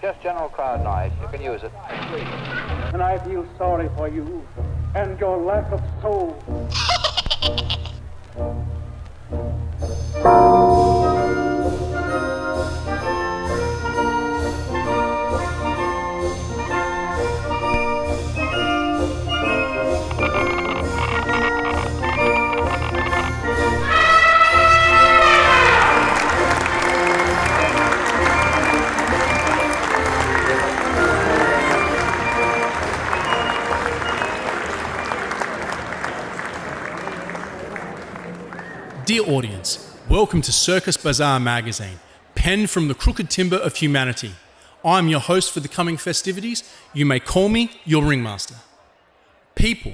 just general crowd noise. You can use it. And I feel sorry for you and your lack of soul. Dear audience, welcome to Circus, Bazaar magazine, penned from the crooked timber of humanity. I'm your host for the coming festivities. You may call me your Ringmaster. People,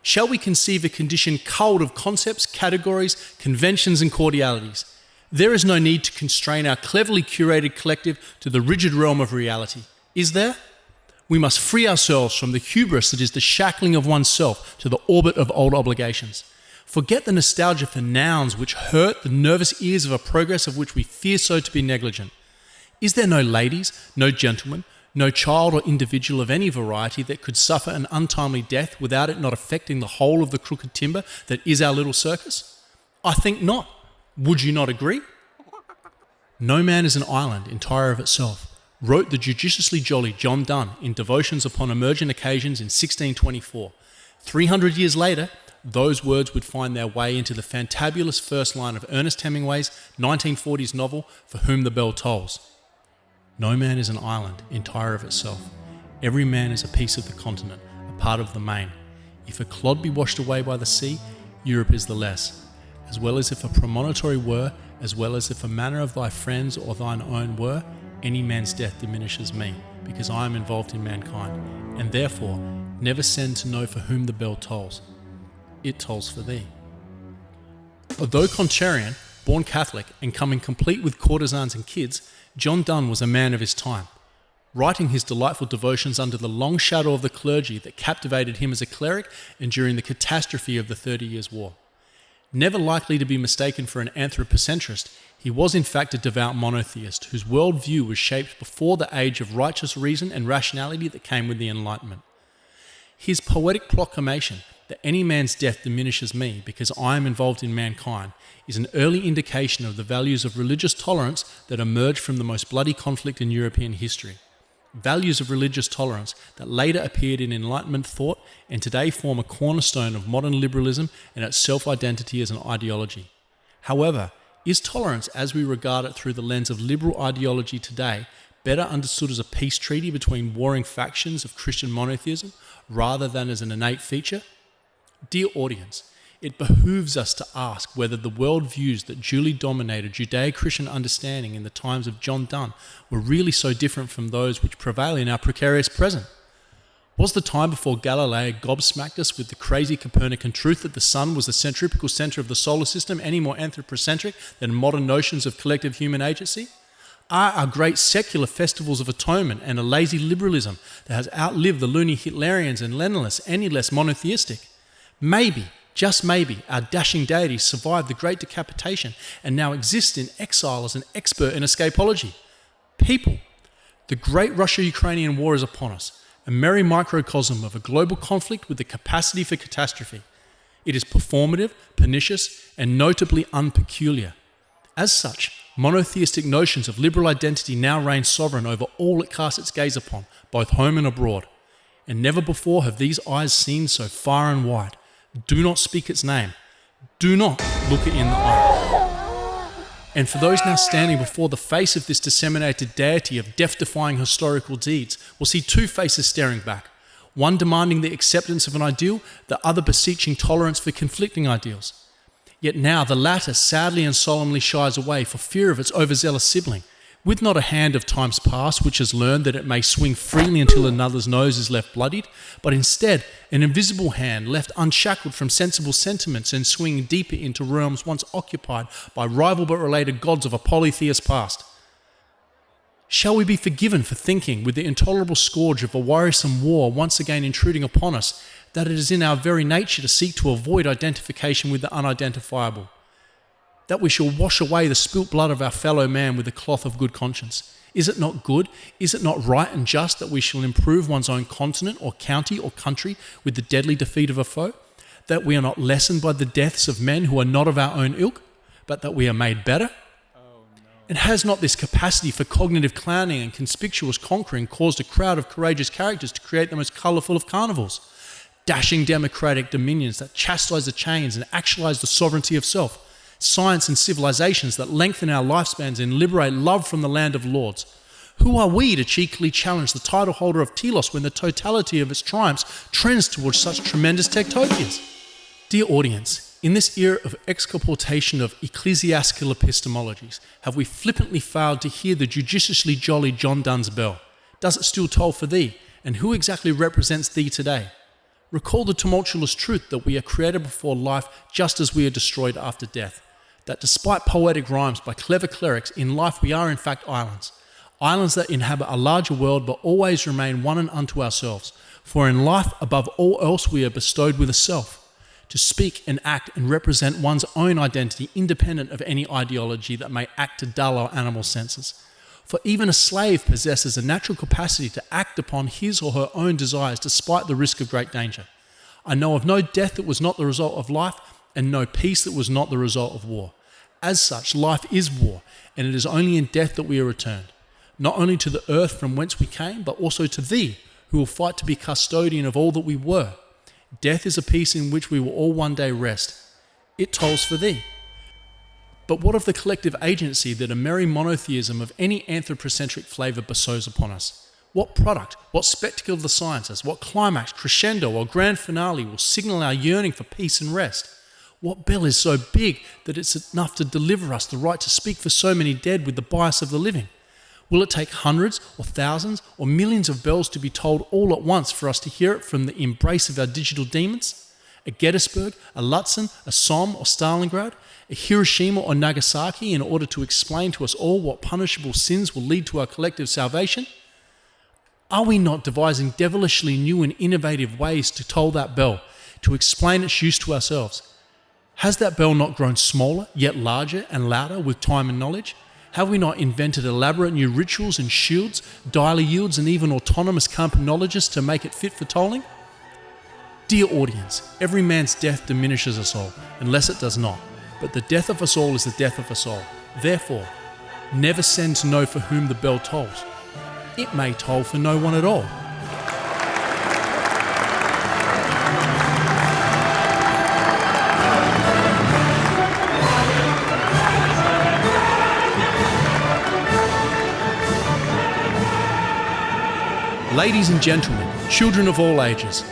shall we conceive a condition culled of concepts, categories, conventions and cordialities? There is no need to constrain our cleverly curated collective to the rigid realm of reality. Is there? We must free ourselves from the hubris that is the shackling of oneself to the orbit of old obligations. Forget the nostalgia for nouns which hurt the nervous ears of a progress of which we fear so to be negligent. Is there no ladies, no gentleman, no child or individual of any variety that could suffer an untimely death without it not affecting the whole of the crooked timber that is our little circus? I think not. Would you not agree? No man is an island entire of itself, wrote the judiciously jolly John Donne in Devotions upon Emergent Occasions in 1624. 300 years later, those words would find their way into the fantabulous first line of Ernest Hemingway's 1940s novel, For Whom the Bell Tolls. No man is an island entire of itself. Every man is a piece of the continent, a part of the main. If a clod be washed away by the sea, Europe is the less. As well as if a promontory were, as well as if a manner of thy friends or thine own were, any man's death diminishes me, because I am involved in mankind, and therefore never send to know for whom the bell tolls. It tolls for thee. Although contrarian, born Catholic, and coming complete with courtesans and kids, John Donne was a man of his time, writing his delightful devotions under the long shadow of the clergy that captivated him as a cleric and during the catastrophe of the 30 Years' War. Never likely to be mistaken for an anthropocentrist, he was in fact a devout monotheist whose worldview was shaped before the age of righteous reason and rationality that came with the Enlightenment. His poetic proclamation that any man's death diminishes me because I am involved in mankind is an early indication of the values of religious tolerance that emerged from the most bloody conflict in European history. Values of religious tolerance that later appeared in Enlightenment thought and today form a cornerstone of modern liberalism and its self-identity as an ideology. However, is tolerance as we regard it through the lens of liberal ideology today better understood as a peace treaty between warring factions of Christian monotheism rather than as an innate feature? Dear audience, it behooves us to ask whether the worldviews that duly dominated Judeo-Christian understanding in the times of John Donne were really so different from those which prevail in our precarious present. Was the time before Galileo gobsmacked us with the crazy Copernican truth that the sun was the centripetal centre of the solar system any more anthropocentric than modern notions of collective human agency? Are our great secular festivals of atonement and a lazy liberalism that has outlived the loony Hitlerians and Leninists any less monotheistic? Maybe, just maybe, our dashing deities survived the Great Decapitation and now exist in exile as an expert in escapology. People, the great Russo-Ukrainian war is upon us, a merry microcosm of a global conflict with the capacity for catastrophe. It is performative, pernicious, and notably unpeculiar. As such, monotheistic notions of liberal identity now reign sovereign over all it casts its gaze upon, both home and abroad. And never before have these eyes seen so far and wide. Do not speak its name. Do not look it in the eye. And for those now standing before the face of this disseminated deity of death-defying historical deeds, will see two faces staring back, one demanding the acceptance of an ideal, the other beseeching tolerance for conflicting ideals. Yet now the latter sadly and solemnly shies away for fear of its overzealous sibling, with not a hand of times past which has learned that it may swing freely until another's nose is left bloodied, but instead an invisible hand left unshackled from sensible sentiments and swinging deeper into realms once occupied by rival but related gods of a polytheist past. Shall we be forgiven for thinking, with the intolerable scourge of a worrisome war once again intruding upon us, that it is in our very nature to seek to avoid identification with the unidentifiable? That we shall wash away the spilt blood of our fellow man with the cloth of good conscience? Is it not good? Is it not right and just that we shall improve one's own continent or county or country with the deadly defeat of a foe? That we are not lessened by the deaths of men who are not of our own ilk, but that we are made better? And has not this capacity for cognitive clowning and conspicuous conquering caused a crowd of courageous characters to create the most colourful of carnivals? Dashing democratic dominions that chastise the chains and actualise the sovereignty of self. Science and civilizations that lengthen our lifespans and liberate love from the land of lords. Who are we to cheekily challenge the title holder of Telos when the totality of its triumphs trends towards such tremendous tektopias? Dear audience, in this era of exculpation of ecclesiastical epistemologies, have we flippantly failed to hear the judiciously jolly John Donne's bell? Does it still toll for thee? And who exactly represents thee today? Recall the tumultuous truth that we are created before life just as we are destroyed after death. That despite poetic rhymes by clever clerics, in life we are in fact islands. Islands that inhabit a larger world but always remain one and unto ourselves. For in life, above all else, we are bestowed with a self. To speak and act and represent one's own identity independent of any ideology that may act to dull our animal senses. For even a slave possesses a natural capacity to act upon his or her own desires despite the risk of great danger. I know of no death that was not the result of life and no peace that was not the result of war. As such, life is war, and it is only in death that we are returned, not only to the earth from whence we came, but also to thee, who will fight to be custodian of all that we were. Death is a peace in which we will all one day rest. It tolls for thee. But what of the collective agency that a merry monotheism of any anthropocentric flavour bestows upon us? What product, what spectacle of the sciences, what climax, crescendo or grand finale will signal our yearning for peace and rest? What bell is so big that it's enough to deliver us the right to speak for so many dead with the bias of the living? Will it take hundreds or thousands or millions of bells to be tolled all at once for us to hear it from the embrace of our digital demons? A Gettysburg, a Lutzen, a Somme or Stalingrad, a Hiroshima or Nagasaki in order to explain to us all what punishable sins will lead to our collective salvation? Are we not devising devilishly new and innovative ways to toll that bell, to explain its use to ourselves? Has that bell not grown smaller, yet larger and louder with time and knowledge? Have we not invented elaborate new rituals and shields, dialer yields and even autonomous campanologists to make it fit for tolling? Dear audience, every man's death diminishes us all, unless it does not. But the death of us all is the death of us all. Therefore, never send to know for whom the bell tolls. It may toll for no one at all. Ladies and gentlemen, children of all ages,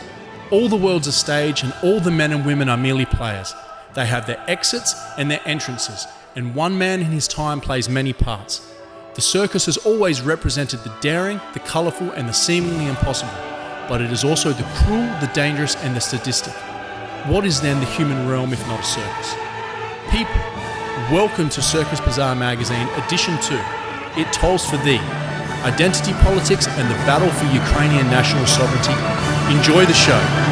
all the world's a stage and all the men and women are merely players. They have their exits and their entrances, and one man in his time plays many parts. The circus has always represented the daring, the colourful and the seemingly impossible, but it is also the cruel, the dangerous and the sadistic. What is then the human realm if not a circus? People, welcome to Circus Bazaar magazine, edition 2. It tolls for thee. Identity politics and the battle for Ukrainian national sovereignty. Enjoy the show.